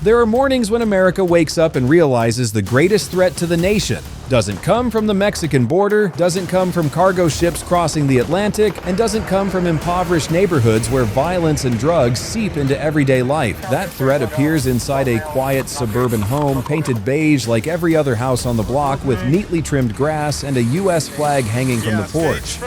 There are mornings when America wakes up and realizes the greatest threat to the nation doesn't come from the Mexican border, doesn't come from cargo ships crossing the Atlantic, and doesn't come from impoverished neighborhoods where violence and drugs seep into everyday life. That threat appears inside a quiet suburban home painted beige like every other house on the block, with neatly trimmed grass and a U.S. flag hanging from the porch.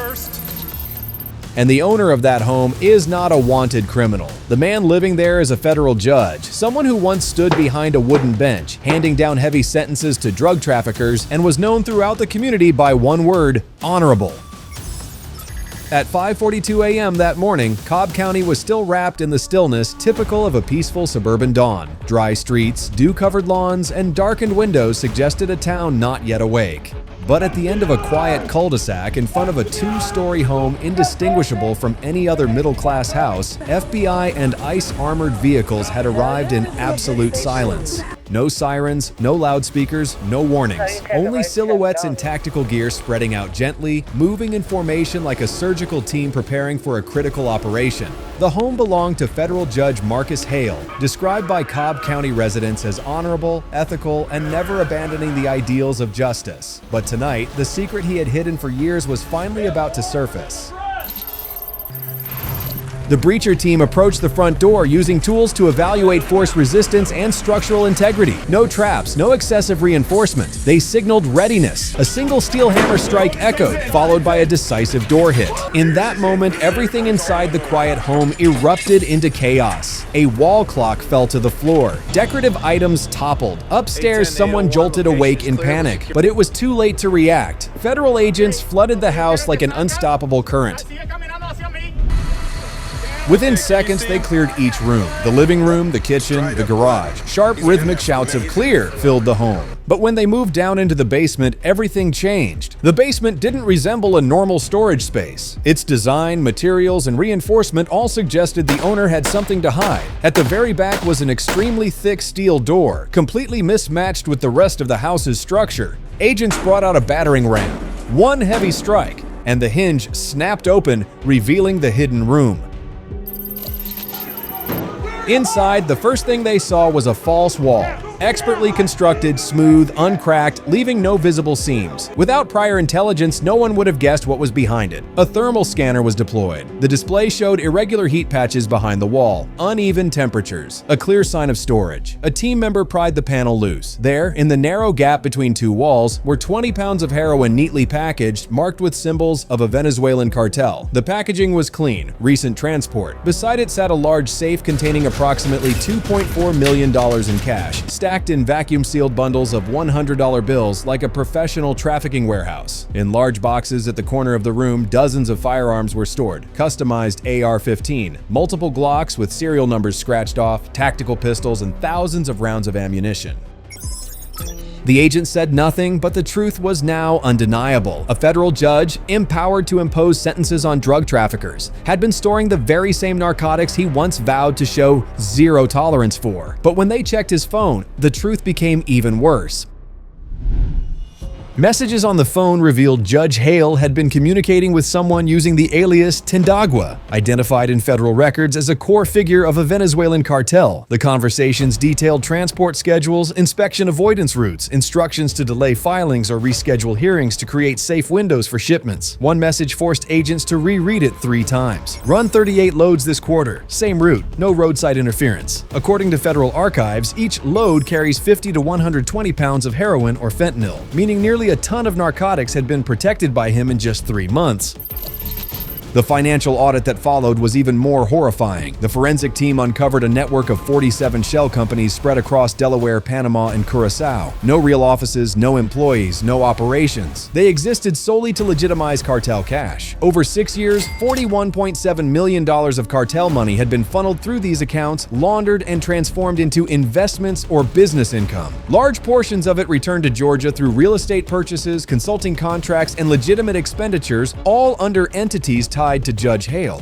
And the owner of that home is not a wanted criminal. The man living there is a federal judge, someone who once stood behind a wooden bench, handing down heavy sentences to drug traffickers, and was known throughout the community by one word: honorable. At 5:42 a.m. that morning, Cobb County was still wrapped in the stillness typical of a peaceful suburban dawn. Dry streets, dew-covered lawns, and darkened windows suggested a town not yet awake. But at the end of a quiet cul-de-sac in front of a two-story home indistinguishable from any other middle-class house, FBI and ICE armored vehicles had arrived in absolute silence. No sirens, no loudspeakers, no warnings. Only silhouettes in tactical gear spreading out gently, moving in formation like a surgical team preparing for a critical operation. The home belonged to federal judge Marcus Hale, described by Cobb County residents as honorable, ethical, and never abandoning the ideals of justice. But tonight, the secret he had hidden for years was finally about to surface. The breacher team approached the front door using tools to evaluate force resistance and structural integrity. No traps, no excessive reinforcement. They signaled readiness. A single steel hammer strike echoed, followed by a decisive door hit. In that moment, everything inside the quiet home erupted into chaos. A wall clock fell to the floor. Decorative items toppled. Upstairs, someone jolted awake in panic, but it was too late to react. Federal agents flooded the house like an unstoppable current. Within seconds, they cleared each room. The living room, the kitchen, the garage. Sharp, rhythmic shouts of "clear" filled the home. But when they moved down into the basement, everything changed. The basement didn't resemble a normal storage space. Its design, materials, and reinforcement all suggested the owner had something to hide. At the very back was an extremely thick steel door, completely mismatched with the rest of the house's structure. Agents brought out a battering ram. One heavy strike, and the hinge snapped open, revealing the hidden room. Inside, the first thing they saw was a false wall. Expertly constructed, smooth, uncracked, leaving no visible seams. Without prior intelligence, no one would have guessed what was behind it. A thermal scanner was deployed. The display showed irregular heat patches behind the wall, uneven temperatures, a clear sign of storage. A team member pried the panel loose. There, in the narrow gap between two walls, were 20 pounds of heroin neatly packaged, marked with symbols of a Venezuelan cartel. The packaging was clean, recent transport. Beside it sat a large safe containing approximately $2.4 million in cash, stacked in vacuum-sealed bundles of $100 bills like a professional trafficking warehouse. In large boxes at the corner of the room, dozens of firearms were stored. Customized AR-15, multiple Glocks with serial numbers scratched off, tactical pistols, and thousands of rounds of ammunition. The agent said nothing, but the truth was now undeniable. A federal judge, empowered to impose sentences on drug traffickers, had been storing the very same narcotics he once vowed to show zero tolerance for. But when they checked his phone, the truth became even worse. Messages on the phone revealed Judge Hale had been communicating with someone using the alias Tindagua, identified in federal records as a core figure of a Venezuelan cartel. The conversations detailed transport schedules, inspection avoidance routes, instructions to delay filings or reschedule hearings to create safe windows for shipments. One message forced agents to reread it 3 times. Run 38 loads this quarter. Same route. No roadside interference. According to federal archives, each load carries 50 to 120 pounds of heroin or fentanyl, meaning nearly a ton of narcotics had been protected by him in just 3 months. The financial audit that followed was even more horrifying. The forensic team uncovered a network of 47 shell companies spread across Delaware, Panama, and Curacao. No real offices, no employees, no operations. They existed solely to legitimize cartel cash. Over 6 years, $41.7 million of cartel money had been funneled through these accounts, laundered, and transformed into investments or business income. Large portions of it returned to Georgia through real estate purchases, consulting contracts, and legitimate expenditures, all under entities tied to Judge Hale.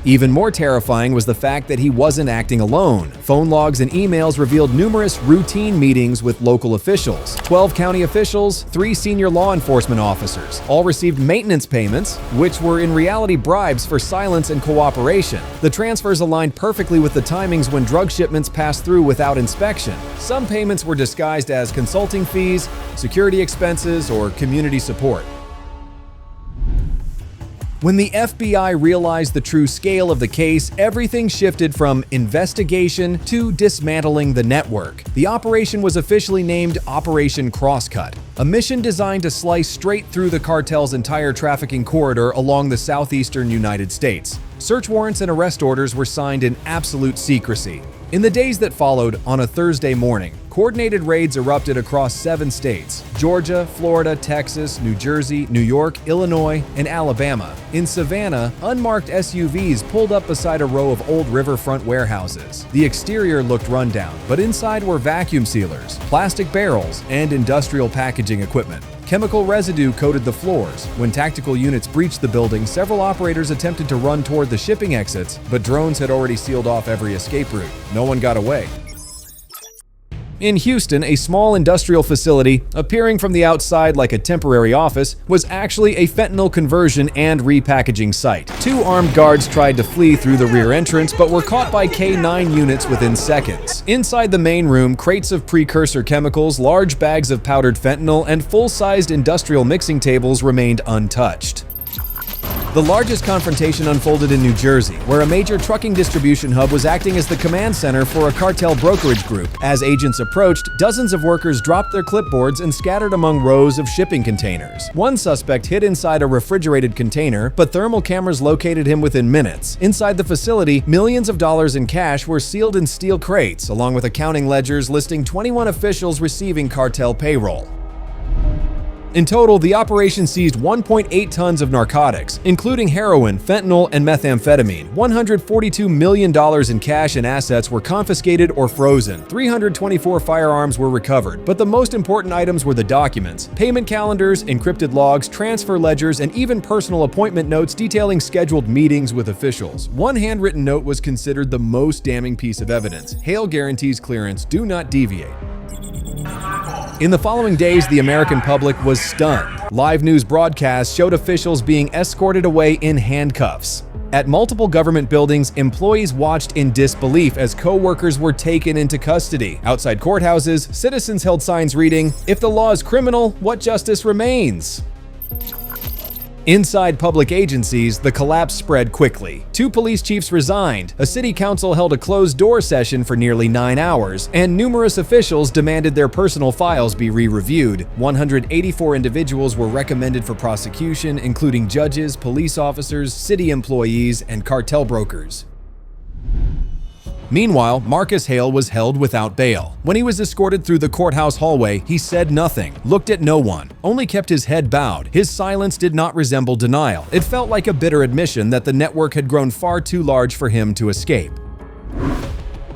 Even more terrifying was the fact that he wasn't acting alone. Phone logs and emails revealed numerous routine meetings with local officials. 12 county officials, 3 senior law enforcement officers, all received maintenance payments, which were in reality bribes for silence and cooperation. The transfers aligned perfectly with the timings when drug shipments passed through without inspection. Some payments were disguised as consulting fees, security expenses, or community support. When the FBI realized the true scale of the case, everything shifted from investigation to dismantling the network. The operation was officially named Operation Crosscut, a mission designed to slice straight through the cartel's entire trafficking corridor along the southeastern United States. Search warrants and arrest orders were signed in absolute secrecy. In the days that followed, on a Thursday morning, coordinated raids erupted across 7 states: Georgia, Florida, Texas, New Jersey, New York, Illinois, and Alabama. In Savannah, unmarked SUVs pulled up beside a row of old riverfront warehouses. The exterior looked rundown, but inside were vacuum sealers, plastic barrels, and industrial packaging equipment. Chemical residue coated the floors. When tactical units breached the building, several operators attempted to run toward the shipping exits, but drones had already sealed off every escape route. No one got away. In Houston, a small industrial facility, appearing from the outside like a temporary office, was actually a fentanyl conversion and repackaging site. 2 armed guards tried to flee through the rear entrance, but were caught by K-9 units within seconds. Inside the main room, crates of precursor chemicals, large bags of powdered fentanyl, and full-sized industrial mixing tables remained untouched. The largest confrontation unfolded in New Jersey, where a major trucking distribution hub was acting as the command center for a cartel brokerage group. As agents approached, dozens of workers dropped their clipboards and scattered among rows of shipping containers. One suspect hid inside a refrigerated container, but thermal cameras located him within minutes. Inside the facility, millions of dollars in cash were sealed in steel crates, along with accounting ledgers listing 21 officials receiving cartel payroll. In total, the operation seized 1.8 tons of narcotics, including heroin, fentanyl, and methamphetamine. $142 million in cash and assets were confiscated or frozen. 324 firearms were recovered, but the most important items were the documents: payment calendars, encrypted logs, transfer ledgers, and even personal appointment notes detailing scheduled meetings with officials. One handwritten note was considered the most damning piece of evidence: Hale guarantees clearance, do not deviate. In the following days, the American public was stunned. Live news broadcasts showed officials being escorted away in handcuffs. At multiple government buildings, employees watched in disbelief as co-workers were taken into custody. Outside courthouses, citizens held signs reading, "If the law is criminal, what justice remains?" Inside public agencies, the collapse spread quickly. 2 police chiefs resigned, a city council held a closed-door session for nearly 9 hours, and numerous officials demanded their personal files be re-reviewed. 184 individuals were recommended for prosecution, including judges, police officers, city employees, and cartel brokers. Meanwhile, Marcus Hale was held without bail. When he was escorted through the courthouse hallway, he said nothing, looked at no one, only kept his head bowed. His silence did not resemble denial. It felt like a bitter admission that the network had grown far too large for him to escape.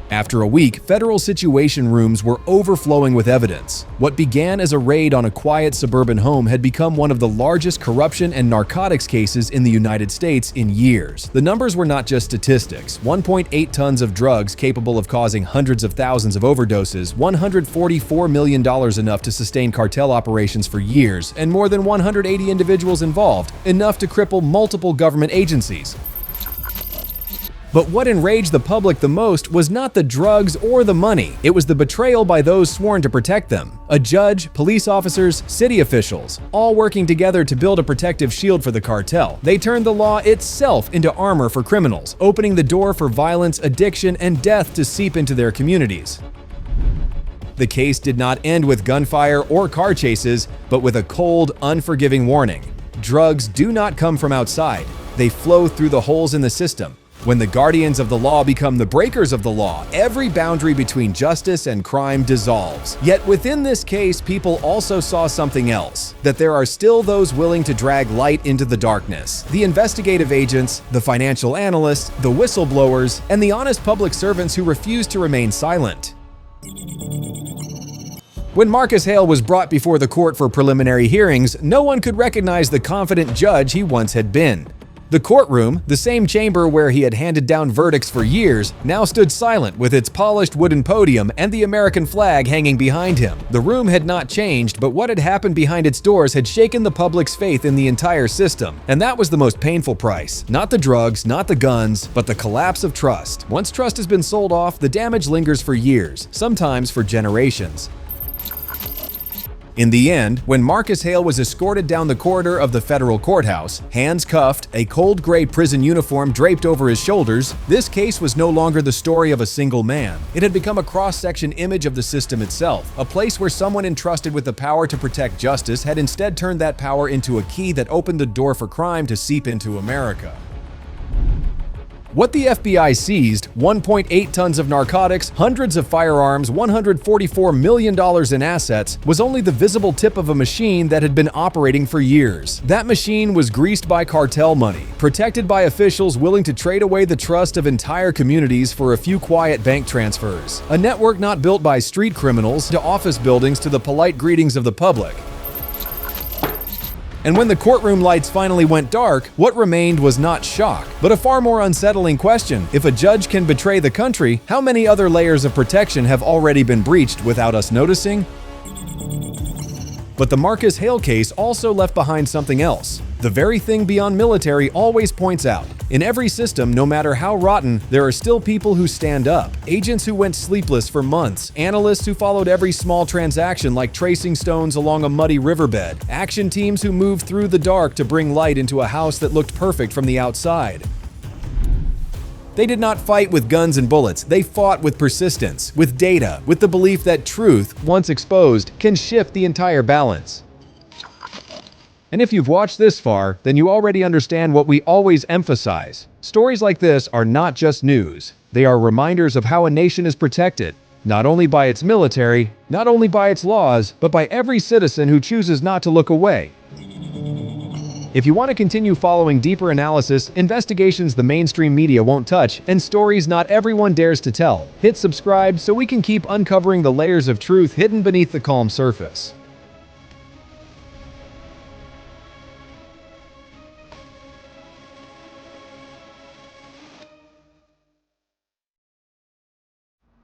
After a week, federal situation rooms were overflowing with evidence. What began as a raid on a quiet suburban home had become one of the largest corruption and narcotics cases in the United States in years. The numbers were not just statistics: 1.8 tons of drugs capable of causing hundreds of thousands of overdoses, $144 million enough to sustain cartel operations for years, and more than 180 individuals involved, enough to cripple multiple government agencies. But what enraged the public the most was not the drugs or the money. It was the betrayal by those sworn to protect them. A judge, police officers, city officials, all working together to build a protective shield for the cartel. They turned the law itself into armor for criminals, opening the door for violence, addiction, and death to seep into their communities. The case did not end with gunfire or car chases, but with a cold, unforgiving warning. Drugs do not come from outside. They flow through the holes in the system. When the guardians of the law become the breakers of the law, every boundary between justice and crime dissolves. Yet within this case, people also saw something else: that there are still those willing to drag light into the darkness. The investigative agents, the financial analysts, the whistleblowers, and the honest public servants who refuse to remain silent. When Marcus Hale was brought before the court for preliminary hearings, no one could recognize the confident judge he once had been. The courtroom, the same chamber where he had handed down verdicts for years, now stood silent with its polished wooden podium and the American flag hanging behind him. The room had not changed, but what had happened behind its doors had shaken the public's faith in the entire system. And that was the most painful price. Not the drugs, not the guns, but the collapse of trust. Once trust has been sold off, the damage lingers for years, sometimes for generations. In the end, when Marcus Hale was escorted down the corridor of the federal courthouse, hands cuffed, a cold gray prison uniform draped over his shoulders, this case was no longer the story of a single man. It had become a cross-section image of the system itself, a place where someone entrusted with the power to protect justice had instead turned that power into a key that opened the door for crime to seep into America. What the FBI seized, 1.8 tons of narcotics, hundreds of firearms, $144 million in assets, was only the visible tip of a machine that had been operating for years. That machine was greased by cartel money, protected by officials willing to trade away the trust of entire communities for a few quiet bank transfers. A network not built by street criminals to office buildings to the polite greetings of the public. And when the courtroom lights finally went dark, what remained was not shock, but a far more unsettling question. If a judge can betray the country, how many other layers of protection have already been breached without us noticing? But the Marcus Hale case also left behind something else. The very thing Beyond Military always points out. In every system, no matter how rotten, there are still people who stand up. Agents who went sleepless for months, analysts who followed every small transaction like tracing stones along a muddy riverbed, action teams who moved through the dark to bring light into a house that looked perfect from the outside. They did not fight with guns and bullets, they fought with persistence, with data, with the belief that truth, once exposed, can shift the entire balance. And if you've watched this far, then you already understand what we always emphasize. Stories like this are not just news. They are reminders of how a nation is protected, not only by its military, not only by its laws, but by every citizen who chooses not to look away. If you want to continue following deeper analysis, investigations the mainstream media won't touch, and stories not everyone dares to tell, hit subscribe so we can keep uncovering the layers of truth hidden beneath the calm surface.